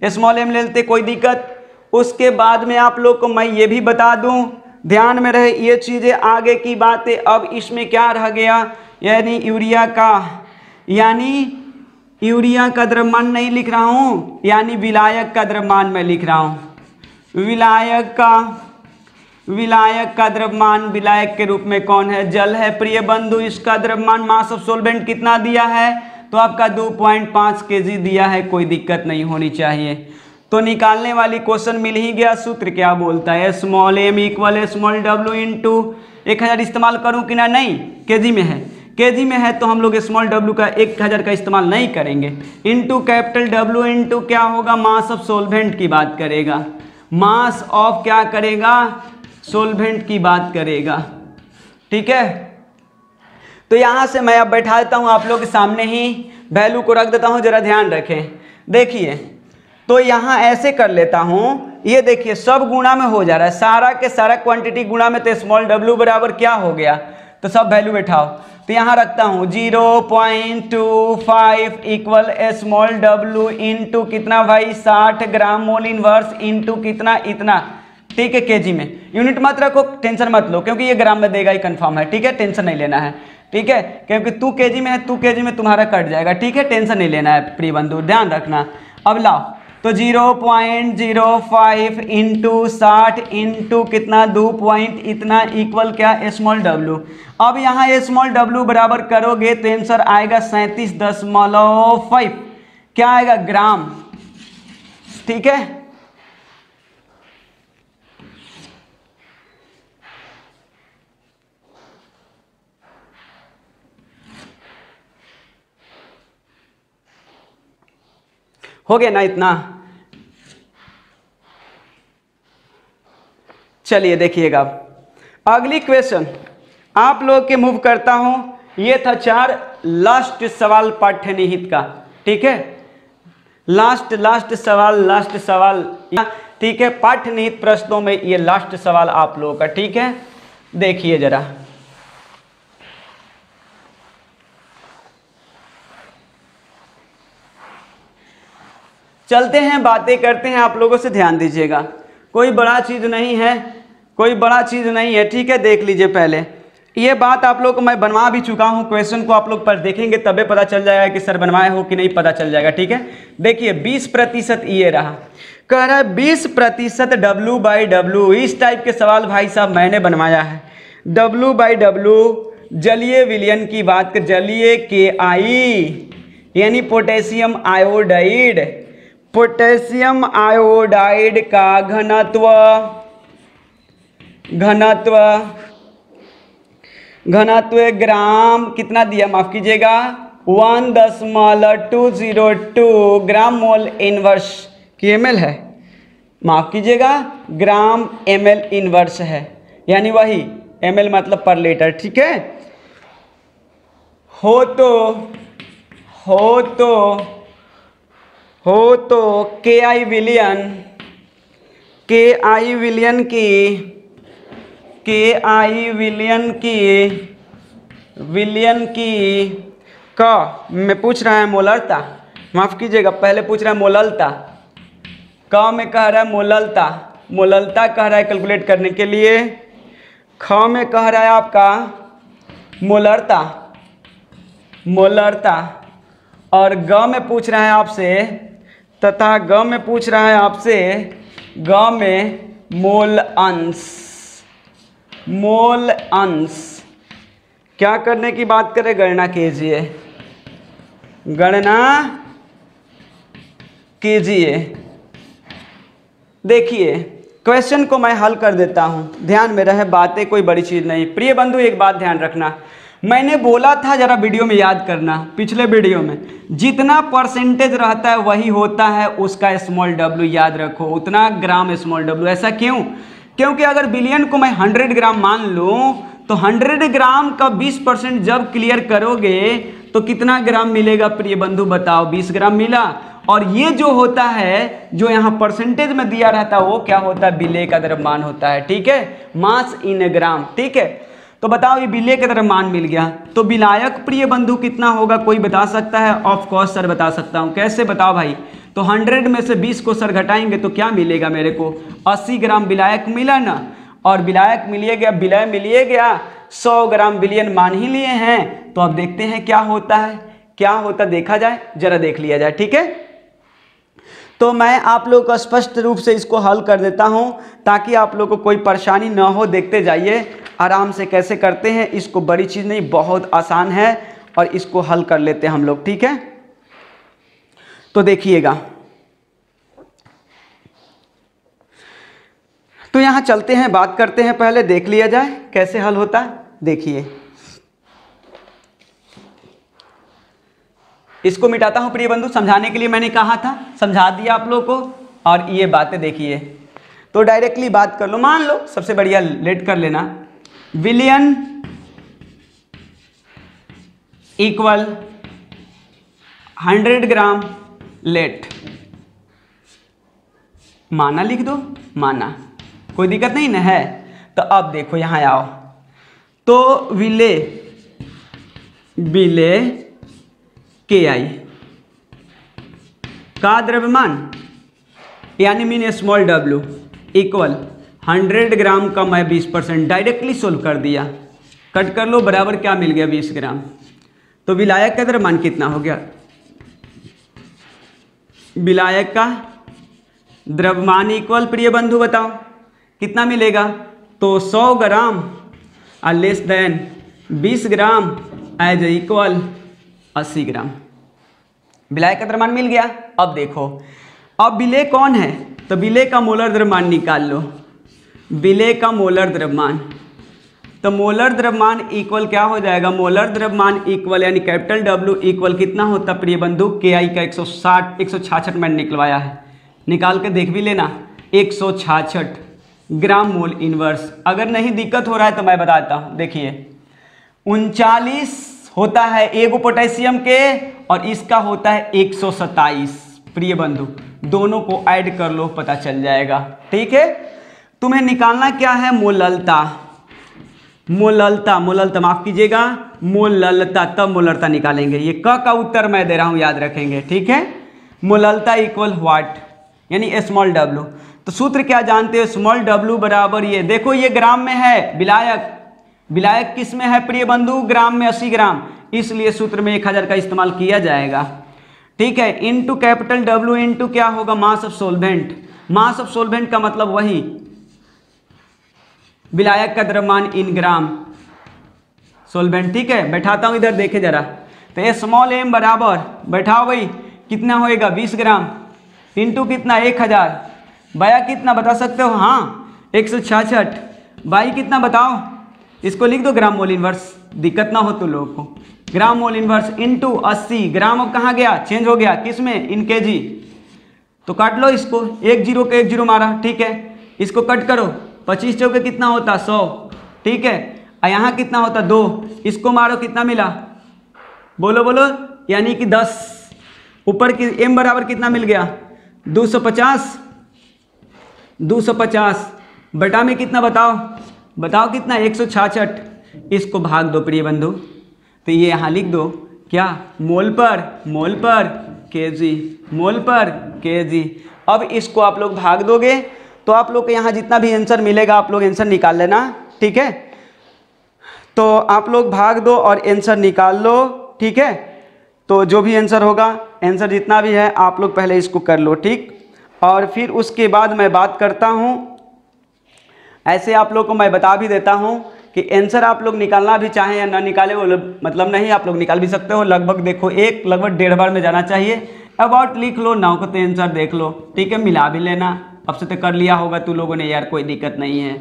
स्मॉल m लेते, कोई दिक्कत। उसके बाद में आप लोग को मैं ये भी बता दूं, ध्यान में रहे ये चीजें, आगे की बातें। अब इसमें क्या रह गया, यानी यूरिया का द्रव्यमान नहीं लिख रहा हूं, यानी विलायक का द्रव्यमान मैं लिख रहा हूं, विलायक का द्रव्यमान, विलायक के रूप में कौन है, जल है प्रिय बंधु। इसका द्रव्यमान मास ऑफ सोलवेंट कितना दिया है, तो आपका 2.5 kg दिया है, कोई दिक्कत नहीं होनी चाहिए। तो निकालने वाली क्वेश्चन मिल ही गया। सूत्र क्या बोलता है, small m equal small w into 1000 इस्तेमाल करूं कि ना, नहीं, केजी में है तो हम लोग स्मॉल w का 1000 का इस्तेमाल नहीं करेंगे, इंटू कैपिटल W इंटू क्या होगा, मास ऑफ सोलवेंट की बात करेगा, मास ऑफ क्या करेगा, सोलवेंट की बात करेगा, ठीक है। तो यहां से मैं अब बैठा देता हूं आप लोग के सामने ही, वैल्यू को रख देता हूं, जरा ध्यान रखें। देखिए, तो यहां ऐसे कर लेता हूं, ये देखिए सब गुणा में हो जा रहा है, सारा के सारा क्वांटिटी गुणा में, तो स्मॉल w बराबर क्या हो गया, तो सब वैल्यू बैठाओ। तो यहां रखता हूं 0.25 इक्वल स्मॉल w इंटू कितना भाई, 60 ग्राम मोल इनवर्स इंटू कितना, इतना, ठीक है, केजी में। यूनिट मत रखो, टेंशन मत लो, क्योंकि ये ग्राम में देगा ही कंफर्म है, ठीक है, टेंशन नहीं लेना है। ठीक है, क्योंकि 2 kg में है, 2 kg में तुम्हारा कट जाएगा, ठीक है, टेंशन नहीं लेना है प्रिय बंधु, ध्यान रखना। अब लाओ, तो 0.05 इंटू 60 इंटू कितना 2 पॉइंट इतना इक्वल क्या स्मॉल w। अब यहाँ स्मॉल w बराबर करोगे तो आंसर आएगा 37.5, क्या आएगा ग्राम, ठीक है। हो गया ना इतना। चलिए देखिएगा अगली क्वेश्चन आप लोग के मूव करता हूं। ये था 4 लास्ट सवाल पाठ्यनिहित का, ठीक है, लास्ट सवाल, ठीक है, पाठ्यनिहित प्रश्नों में ये लास्ट सवाल आप लोगों का, ठीक है। देखिए जरा, चलते हैं बातें करते हैं, आप लोगों से ध्यान दीजिएगा, कोई बड़ा चीज़ नहीं है, कोई बड़ा चीज़ नहीं है, ठीक है। देख लीजिए पहले ये बात आप लोग को मैं बनवा भी चुका हूँ, क्वेश्चन को आप लोग पर देखेंगे तबे पता चल जाएगा कि सर बनवाए हो कि नहीं, पता चल जाएगा, ठीक है। देखिए 20% ये रहा, कह रहा है 20% W/W, इस टाइप के सवाल भाई साहब मैंने बनवाया है। W/W जलीय विलयन की बात कर, जलीय KI यानी पोटेशियम आयोडाइड, पोटेशियम आयोडाइड का घनत्व ग्राम कितना दिया, माफ कीजिएगा 1.202 ग्राम मोल इनवर्स की ml है, माफ कीजिएगा ग्राम ml इनवर्स है, यानी वही ml मतलब पर लीटर, ठीक है। हो तो KI विलयन की का में पूछ रहा है मोलरता, माफ कीजिएगा पहले पूछ रहा है मोललता, का में कह रहा है मोललता कह रहा है कैलकुलेट करने के लिए, ख में कह रहा है आपका मोलरता और ग में पूछ रहा है आपसे, तथा ग में पूछ रहा है आपसे, ग में मोल अंश क्या करने की बात करें, गणना कीजिए। देखिए क्वेश्चन को मैं हल कर देता हूं, ध्यान में रहे, बातें कोई बड़ी चीज नहीं। प्रिय बंधु एक बात ध्यान रखना, मैंने बोला था जरा वीडियो में याद करना, पिछले वीडियो में जितना परसेंटेज रहता है वही होता है उसका स्मॉल w, याद रखो उतना ग्राम स्मॉल w। ऐसा क्यों? क्योंकि अगर बिलियन को मैं 100 ग्राम मान लूं तो 100 ग्राम का 20% जब क्लियर करोगे तो कितना ग्राम मिलेगा प्रिय बंधु बताओ, 20 ग्राम मिला। और ये जो होता है, जो यहाँ परसेंटेज में दिया रहता है वो क्या होता है, विलेय का द्रव्यमान होता है, ठीक है, मास इन ग्राम, ठीक है। तो बताओ ये विलेय का द्रव्यमान मिल गया, तो विलायक प्रिय बंधु कितना होगा, कोई बता सकता है? ऑफ कोर्स सर बता सकता हूँ। कैसे बताओ भाई? तो 100 में से 20 को सर घटाएंगे तो क्या मिलेगा मेरे को, 80 ग्राम विलायक मिला ना, और विलायक मिलिए गया, विलय मिलिए गया, 100 ग्राम विलयन मान ही लिए हैं। तो अब देखते हैं क्या होता है, क्या होता देखा जाए, जरा देख लिया जाए, ठीक है। तो मैं आप लोग को स्पष्ट रूप से इसको हल कर देता हूं ताकि आप लोग को कोई परेशानी ना हो। देखते जाइए आराम से कैसे करते हैं इसको, बड़ी चीज़ नहीं, बहुत आसान है और इसको हल कर लेते हैं हम लोग, ठीक है। तो देखिएगा, तो यहां चलते हैं, बात करते हैं, पहले देख लिया जाए कैसे हल होता है। देखिए इसको मिटाता हूं प्रिय बंधु, समझाने के लिए मैंने कहा था, समझा दिया आप लोग को। और ये बातें देखिए तो डायरेक्टली बात कर लो, मान लो सबसे बढ़िया लेट कर लेना, विलयन इक्वल 100 ग्राम लेट, माना लिख दो, माना, कोई दिक्कत नहीं ना है। तो अब देखो यहां आओ, तो विलेय KI का द्रव्यमान यानी मीन स्मॉल w इक्वल 100 ग्राम का मैं 20% डायरेक्टली सोल्व कर दिया, कट कर लो, बराबर क्या मिल गया 20 ग्राम। तो विलायक का द्रव्यमान कितना हो गया, विलायक का द्रव्यमान इक्वल, प्रिय बंधु बताओ कितना मिलेगा। तो 100 ग्राम और लेस देन 20 ग्राम एज इक्वल 80 ग्राम, विलायक का द्रव्यमान मिल गया। अब देखो, अब विलेय कौन है, तो विलेय का मोलर द्रव्यमान निकाल लो, विलेय का मोलर द्रव्यमान। तो मोलर द्रव्यमान इक्वल क्या हो जाएगा, मोलर द्रव्यमान इक्वल यानी कैपिटल डब्ल्यू इक्वल कितना होता प्रिय बंधु, के आई का 166 मैंने निकलवाया है, निकाल के देख भी लेना, 166 ग्राम मोल इनवर्स। अगर नहीं दिक्कत हो रहा है तो मैं बताता हूँ, देखिए 39 होता है एगो पोटेशियम के और इसका होता है 127। प्रिय बंधु दोनों को ऐड कर लो, पता चल जाएगा। ठीक है, तुम्हें निकालना क्या है, मोललता, मोललता, मोललता माफ कीजिएगा, मोललता, तब मोलरता निकालेंगे। ये क का उत्तर मैं दे रहा हूं, याद रखेंगे। ठीक है, मोललता इक्वल व्हाट, यानी स्मॉल डब्ल्यू। तो सूत्र क्या जानते हो, स्मॉल डब्ल्यू बराबर ये देखो, ये ग्राम में है विलायक, विलायक किस में है प्रिय बंधु, ग्राम में 80 ग्राम, इसलिए सूत्र में 1000 का इस्तेमाल किया जाएगा। ठीक है, इनटू कैपिटल डब्ल्यू इनटू क्या होगा, मास ऑफ सोल्वेंट, मास ऑफ सोल्वेंट का मतलब वही विलायक का द्रव्यमान इन ग्राम सोल्वेंट। ठीक है, बैठाता हूं इधर, देखे जरा। तो स्मॉल एम बराबर, बैठाओ भाई, कितना होएगा 20 ग्राम इनटू कितना 1000, बाया कितना बता सकते हो, हाँ 166, बाई कितना बताओ, इसको लिख दो ग्राम मोल इनवर्स, दिक्कत ना हो तो लोगों को, ग्राम मोल इनवर्स इनटू 80 ग्राम। अब कहाँ गया, चेंज हो गया किस में, इन केजी। तो काट लो इसको, 1 0 के 1 0 मारा। ठीक है, इसको कट करो, 25 चौके कितना होता 100। ठीक है, और यहाँ कितना होता 2, इसको मारो कितना मिला, बोलो बोलो, यानी कि 10, ऊपर की m बराबर कितना मिल गया 250, 250 बटा में कितना बताओ, बताओ कितना 166, इसको भाग दो प्रिय बंधु। तो ये यहाँ लिख दो क्या, मोल पर केजी, मोल पर केजी। अब इसको आप लोग भाग दोगे तो आप लोग के यहाँ जितना भी आंसर मिलेगा आप लोग आंसर निकाल लेना। ठीक है, तो आप लोग भाग दो और आंसर निकाल लो। ठीक है, तो जो भी आंसर होगा, आंसर जितना भी है आप लोग पहले इसको कर लो। ठीक, और फिर उसके बाद मैं बात करता हूँ, ऐसे आप लोग को मैं बता भी देता हूँ कि आंसर आप लोग निकालना भी चाहें या ना निकाले वो मतलब नहीं, आप लोग निकाल भी सकते हो। लगभग देखो लगभग 1.5 बार में जाना चाहिए। अबाउट लिख लो, नाउ को तो आंसर देख लो। ठीक है, मिला भी लेना, अब से तो कर लिया होगा तू लोगों ने यार, कोई दिक्कत नहीं है।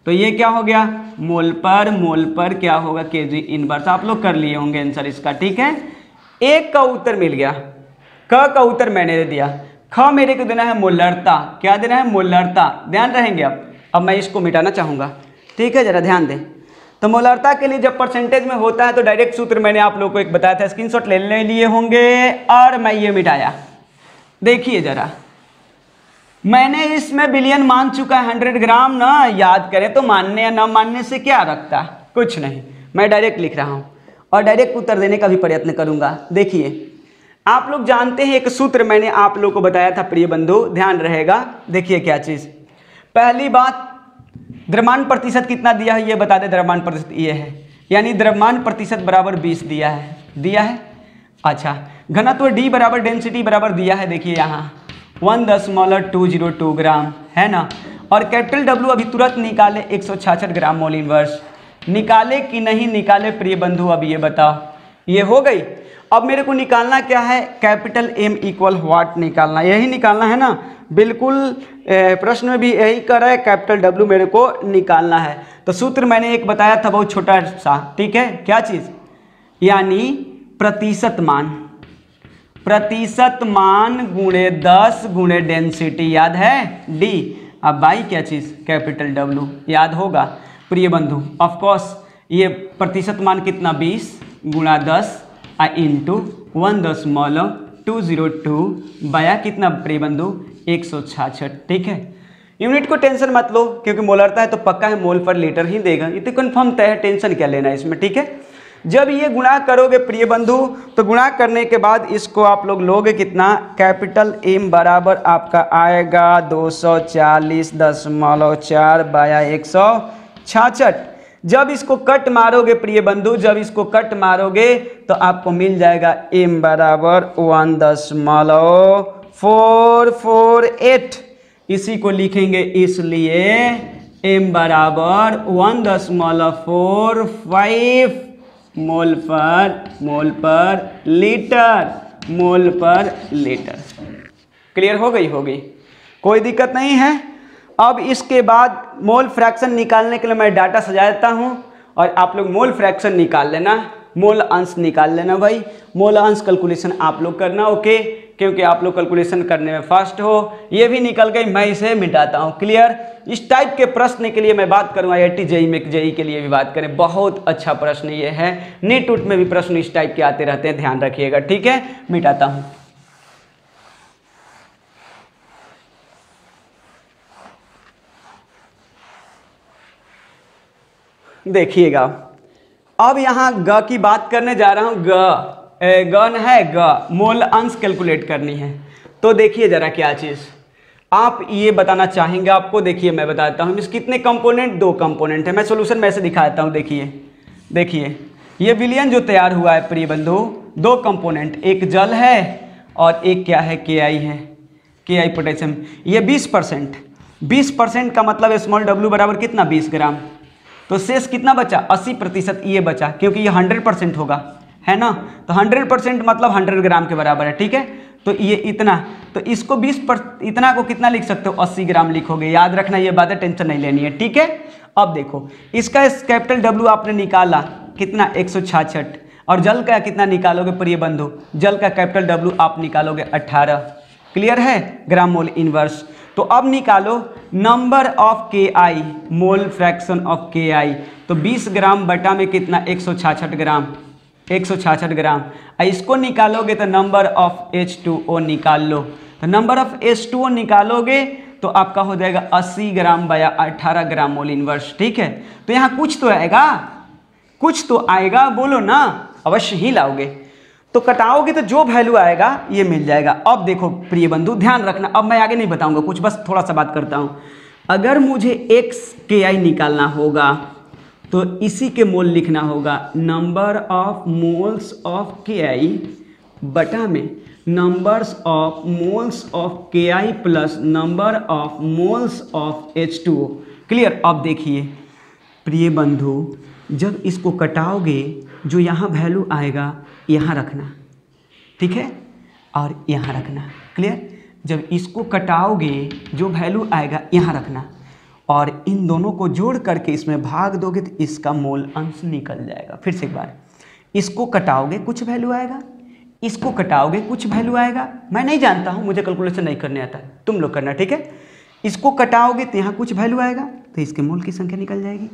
तो ये क्या हो गया, मोल पर क्या होगा केजी इनवर्स, आप लोग कर लिए होंगे आंसर इसका। ठीक है, एक का उत्तर मिल गया, क का उत्तर मैंने दे दिया, ख मेरे को देना है मोलरता, क्या देना है मोलरता, ध्यान रहेंगे। अब मैं इसको मिटाना चाहूँगा। ठीक है, जरा ध्यान दें। तो मोलरता के लिए जब परसेंटेज में होता है तो डायरेक्ट सूत्र मैंने आप लोगों को एक बताया था, स्क्रीनशॉट ले लिए होंगे, और मैं ये मिटाया। देखिए जरा, मैंने इसमें बिलियन मान चुका है, 100 ग्राम ना, याद करें तो मानने या ना मानने से क्या रखता, कुछ नहीं, मैं डायरेक्ट लिख रहा हूँ और डायरेक्ट उत्तर देने का भी प्रयत्न करूंगा। देखिए, आप लोग जानते हैं एक सूत्र मैंने आप लोगों को बताया था प्रिय बंधु, ध्यान रहेगा। देखिए क्या चीज़, पहली बात, द्रव्यमान प्रतिशत कितना दिया है ये बता दे, द्रव्यमान प्रतिशत ये है, यानी द्रव्यमान प्रतिशत बराबर 20 दिया है। अच्छा, घनत्व D बराबर डेंसिटी बराबर दिया है, देखिए यहाँ 1.202 ग्राम है ना, और कैपिटल W अभी तुरंत निकाले 166 ग्राम मोल इनवर्स, निकाले कि नहीं निकाले प्रिय बंधु, अब ये बताओ। ये हो गई। अब मेरे को निकालना क्या है, कैपिटल M इक्वल व्हाट निकालना, यही निकालना है ना, बिल्कुल प्रश्न में भी यही कर रहा है, कैपिटल W मेरे को निकालना है। तो सूत्र मैंने एक बताया था बहुत छोटा सा, ठीक है, क्या चीज़, यानी प्रतिशत मान गुणे 10 गुणे डेंसिटी, याद है D। अब बाई क्या चीज़, कैपिटल W, याद होगा प्रिय बंधु। ऑफकोर्स ये प्रतिशत मान कितना 20 गुणा 10 इंटू 1.202 बया कितना प्रिय बंधु 166। ठीक है, यूनिट को टेंशन मत लो, क्योंकि मोलरता है तो पक्का है मोल पर लीटर ही देगा, ये तो कन्फर्म तय है, टेंशन क्या लेना है इसमें। ठीक है, जब ये गुणा करोगे प्रिय बंधु, तो गुणा करने के बाद इसको आप लोग लोगे कितना, कैपिटल M बराबर आपका आएगा 240.4 बाया 166। जब इसको कट मारोगे प्रिय बंधु, जब इसको कट मारोगे तो आपको मिल जाएगा m बराबर 1.448। इसी को लिखेंगे इसलिए m बराबर 1.45 मोल पर लीटर। क्लियर हो गई होगी, कोई दिक्कत नहीं है। अब इसके बाद मोल फ्रैक्शन निकालने के लिए मैं डाटा सजा देता हूं और आप लोग मोल फ्रैक्शन निकाल लेना, मोल अंश निकाल लेना भाई। मोल अंश कैलकुलेशन आप लोग करना, ओके, क्योंकि आप लोग कैलकुलेशन करने में फास्ट हो। ये भी निकल गई, मैं इसे मिटाता हूँ। क्लियर। इस टाइप के प्रश्न के लिए मैं बात करूँ, IIT JEE में JEE के लिए भी बात करें, बहुत अच्छा प्रश्न ये है। नीट उट में भी प्रश्न इस टाइप के आते रहते हैं, ध्यान रखिएगा, ठीक है। मिटाता हूँ। देखिएगा, अब यहाँ ग की बात करने जा रहा हूँ। गन है ग, मोल अंश कैलकुलेट करनी है। तो देखिए जरा क्या चीज़ आप ये बताना चाहेंगे आपको। देखिए मैं बताता हूँ, इस कितने कंपोनेंट, 2 कंपोनेंट है। मैं सोल्यूशन में से दिखाता हूँ। देखिए ये विलयन जो तैयार हुआ है प्रिय बंधु, 2 कंपोनेंट, एक जल है और एक क्या है, KI है, KI पोटेशियम। ये 20% का मतलब स्मॉल w बराबर कितना, 20 ग्राम। तो शेष कितना बचा, 80% ये बचा, क्योंकि ये 100% होगा, है ना। तो 100% मतलब 100 ग्राम के बराबर है, ठीक है। तो ये इतना, तो इसको 20% इतना को कितना लिख सकते हो, 80 ग्राम लिखोगे। याद रखना ये बात है, टेंशन नहीं लेनी है, ठीक है। अब देखो इसका कैपिटल W आपने निकाला कितना, 166, और जल का कितना निकालोगे प्रिय बंधु, जल का कैपिटल W आप निकालोगे 18। क्लियर है, ग्राम मोल इनवर्स। तो अब निकालो number of KI, mole fraction of KI। तो 20 ग्राम बटा में कितना, 166 ग्राम, 166 ग्राम। इसको निकालोगे तो नंबर ऑफ H2O निकाल लो। तो नंबर ऑफ H2O निकालोगे तो आपका हो जाएगा 80 ग्राम बया 18 ग्राम मोल इनवर्स, ठीक है। तो यहाँ कुछ तो आएगा, कुछ तो आएगा, बोलो ना, अवश्य ही लाओगे। तो कटाओगे तो जो वैल्यू आएगा ये मिल जाएगा। अब देखो प्रिय बंधु ध्यान रखना, अब मैं आगे नहीं बताऊंगा कुछ, बस थोड़ा सा बात करता हूँ। अगर मुझे XKI निकालना होगा तो इसी के मोल लिखना होगा, number of moles of KI बटा में numbers of moles of KI plus number of moles of H2O। Clear. अब देखिए प्रिय बंधु, जब इसको कटाओगे जो यहाँ वैल्यू आएगा यहाँ रखना, ठीक है, और यहाँ रखना। क्लियर। जब इसको कटाओगे जो वैल्यू आएगा यहाँ रखना, और इन दोनों को जोड़ करके इसमें भाग दोगे तो इसका मोल अंश निकल जाएगा। फिर से एक बार, इसको कटाओगे कुछ वैल्यू आएगा, इसको कटाओगे कुछ वैल्यू आएगा। मैं नहीं जानता हूँ, मुझे कैलकुलेशन नहीं करने आता, तुम लोग करना, ठीक है। इसको कटाओगे तो यहाँ कुछ वैल्यू आएगा, तो इसके मोल की संख्या निकल जाएगी।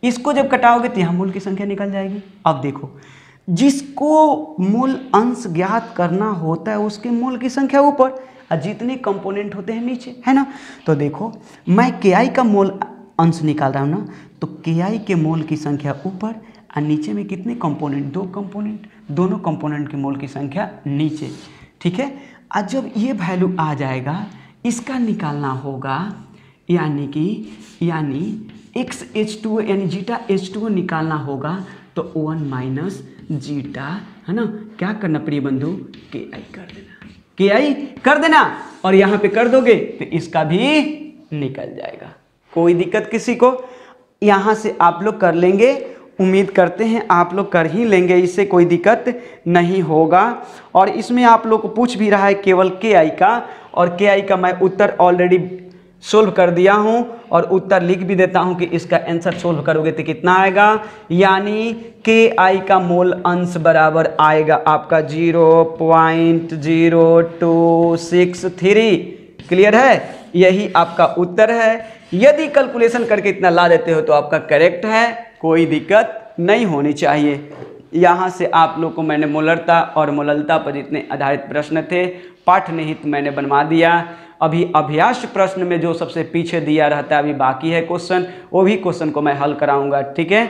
इसको जब कटाओगे तो यहाँ मोल की संख्या निकल जाएगी। अब देखो, जिसको मूल अंश ज्ञात करना होता है उसके मूल की संख्या ऊपर और जितने कंपोनेंट होते हैं नीचे, है ना। तो देखो मैं KI का मोल अंश निकाल रहा हूँ ना, तो KI के मोल की संख्या ऊपर और नीचे में कितने कंपोनेंट, 2 कंपोनेंट, दोनों कंपोनेंट के मोल की संख्या नीचे, ठीक है। और जब ये वैल्यू आ जाएगा इसका निकालना होगा, यानी XH2O यानी जीटा H2O निकालना होगा, तो 1 माइनस जीटा, है ना। क्या करना प्रिय बंधु, KI कर देना, KI कर देना, और यहाँ पे कर दोगे तो इसका भी निकल जाएगा। कोई दिक्कत किसी को, यहाँ से आप लोग कर लेंगे, उम्मीद करते हैं आप लोग कर ही लेंगे, इससे कोई दिक्कत नहीं होगा। और इसमें आप लोग को पूछ भी रहा है केवल KI का, और KI का मैं उत्तर ऑलरेडी सोल्व कर दिया हूं और उत्तर लिख भी देता हूं कि इसका आंसर सोल्व करोगे तो कितना आएगा, यानी KI का मोल अंश बराबर आएगा आपका 0.0263। क्लियर है, यही आपका उत्तर है। यदि कैलकुलेशन करके इतना ला देते हो तो आपका करेक्ट है, कोई दिक्कत नहीं होनी चाहिए। यहाँ से आप लोग को मैंने मोलरता और मोललता पर जितने आधारित प्रश्न थे पाठ निहित मैंने बनवा दिया। अभी अभ्यास प्रश्न में जो सबसे पीछे दिया रहता है अभी बाकी है क्वेश्चन, वो भी क्वेश्चन को मैं हल कराऊंगा, ठीक है।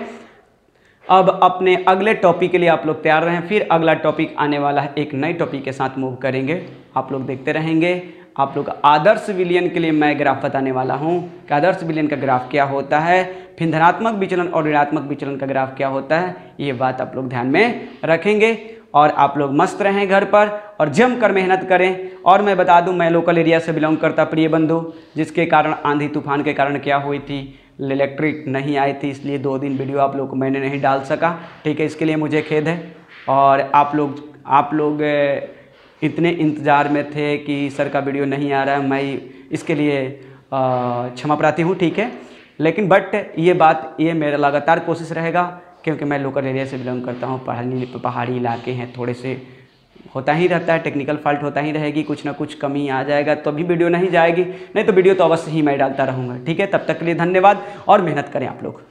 अब अपने अगले टॉपिक के लिए आप लोग तैयार रहें, फिर अगला टॉपिक आने वाला है, एक नई टॉपिक के साथ मूव करेंगे, आप लोग देखते रहेंगे। आप लोग आदर्श विलयन के लिए मैं ग्राफ बताने वाला हूँ कि आदर्श विलयन का ग्राफ क्या होता है, फिर धनात्मक विचलन और ऋणात्मक विचलन का ग्राफ क्या होता है, ये बात आप लोग ध्यान में रखेंगे। और आप लोग मस्त रहें घर पर और जम कर मेहनत करें। और मैं बता दूं, मैं लोकल एरिया से बिलोंग करता प्रिय बंधु, जिसके कारण आंधी तूफान के कारण क्या हुई थी, इलेक्ट्रिक नहीं आई थी, इसलिए 2 दिन वीडियो आप लोग को मैंने नहीं डाल सका। ठीक है, इसके लिए मुझे खेद है। और आप लोग इतने इंतज़ार में थे कि सर का वीडियो नहीं आ रहा है, मैं इसके लिए क्षमा प्रार्थी हूँ। ठीक है, लेकिन ये मेरा लगातार कोशिश रहेगा, क्योंकि मैं लोकल एरिया से बिलोंग करता हूँ। पहाड़ी इलाके हैं, थोड़े से होता ही रहता है, टेक्निकल फॉल्ट होता ही रहेगी, कुछ ना कुछ कमी आ जाएगा तो अभी वीडियो नहीं जाएगी, नहीं तो वीडियो तो अवश्य ही मैं डालता रहूँगा। ठीक है, तब तक के लिए धन्यवाद और मेहनत करें आप लोग।